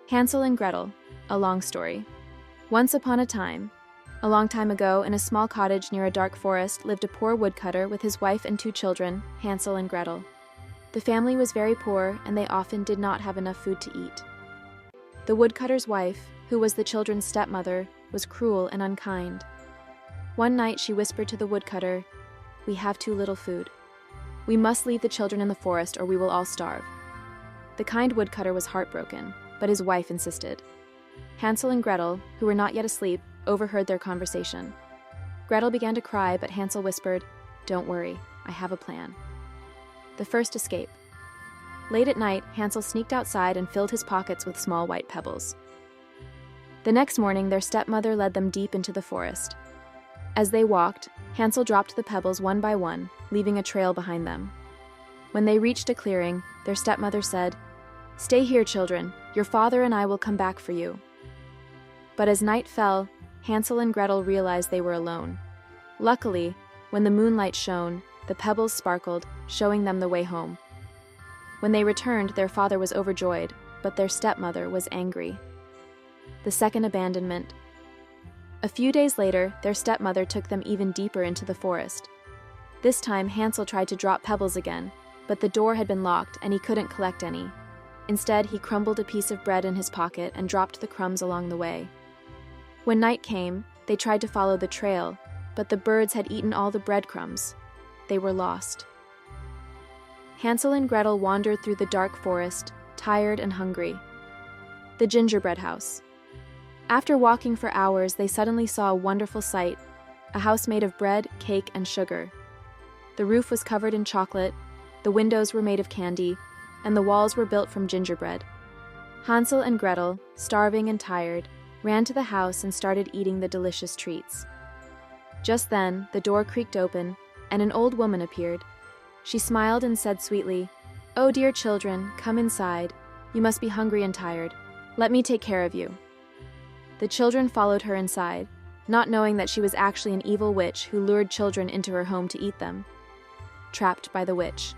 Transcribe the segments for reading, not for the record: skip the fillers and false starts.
Hansel and Gretel, a long story. Once upon a long time ago, in a small cottage near a dark forest, lived a poor woodcutter with his wife and 2 children, Hansel and Gretel. The family was very poor, and they often did not have enough food to eat. The woodcutter's wife, who was the children's stepmother, was cruel and unkind. One night she whispered to the woodcutter, "We have too little food. We must leave the children in the forest or we will all starve." The kind woodcutter was heartbroken, but his wife insisted. Hansel and Gretel, who were not yet asleep, overheard their conversation. Gretel began to cry, but Hansel whispered, "Don't worry, I have a plan." The first escape. Late at night, Hansel sneaked outside and filled his pockets with small white pebbles. The next morning, their stepmother led them deep into the forest. As they walked, Hansel dropped the pebbles one by one, leaving a trail behind them. When they reached a clearing, their stepmother said, "Stay here, children. Your father and I will come back for you." But as night fell, Hansel and Gretel realized they were alone. Luckily, when the moonlight shone, the pebbles sparkled, showing them the way home. When they returned, their father was overjoyed, but their stepmother was angry. The second abandonment. A few days later, their stepmother took them even deeper into the forest. This time, Hansel tried to drop pebbles again, but the door had been locked and he couldn't collect any. Instead, he crumbled a piece of bread in his pocket and dropped the crumbs along the way. When night came, they tried to follow the trail, but the birds had eaten all the breadcrumbs. They were lost. Hansel and Gretel wandered through the dark forest, tired and hungry. The gingerbread house. After walking for hours, they suddenly saw a wonderful sight, a house made of bread, cake, and sugar. The roof was covered in chocolate, the windows were made of candy, and the walls were built from gingerbread. Hansel and Gretel, starving and tired, ran to the house and started eating the delicious treats. Just then, the door creaked open, and an old woman appeared. She smiled and said sweetly, "Oh, dear children, come inside. You must be hungry and tired. Let me take care of you." The children followed her inside, not knowing that she was actually an evil witch who lured children into her home to eat them. Trapped by the witch.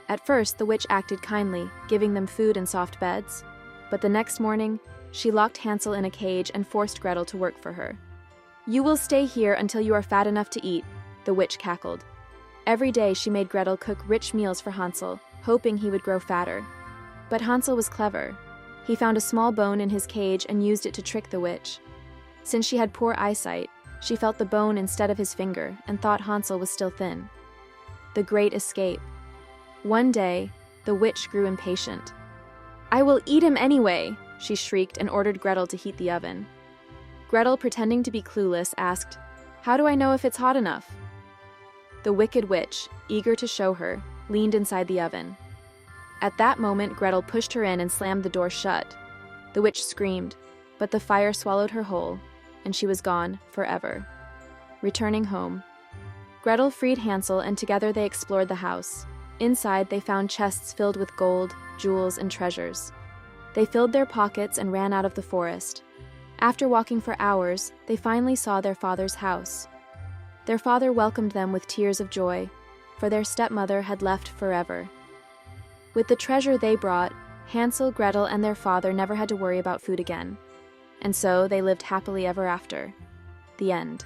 At first, the witch acted kindly, giving them food and soft beds. But the next morning, she locked Hansel in a cage and forced Gretel to work for her. "You will stay here until you are fat enough to eat," the witch cackled. Every day she made Gretel cook rich meals for Hansel, hoping he would grow fatter. But Hansel was clever. He found a small bone in his cage and used it to trick the witch. Since she had poor eyesight, she felt the bone instead of his finger and thought Hansel was still thin. The Great Escape. One day, the witch grew impatient. "I will eat him anyway," she shrieked and ordered Gretel to heat the oven. Gretel, pretending to be clueless, asked, "How do I know if it's hot enough?" The wicked witch, eager to show her, leaned inside the oven. At that moment, Gretel pushed her in and slammed the door shut. The witch screamed, but the fire swallowed her whole, and she was gone forever. Returning home, Gretel freed Hansel, and together they explored the house. Inside, they found chests filled with gold, jewels, and treasures. They filled their pockets and ran out of the forest. After walking for hours, they finally saw their father's house. Their father welcomed them with tears of joy, for their stepmother had left forever. With the treasure they brought, Hansel, Gretel, and their father never had to worry about food again. And so they lived happily ever after. The end.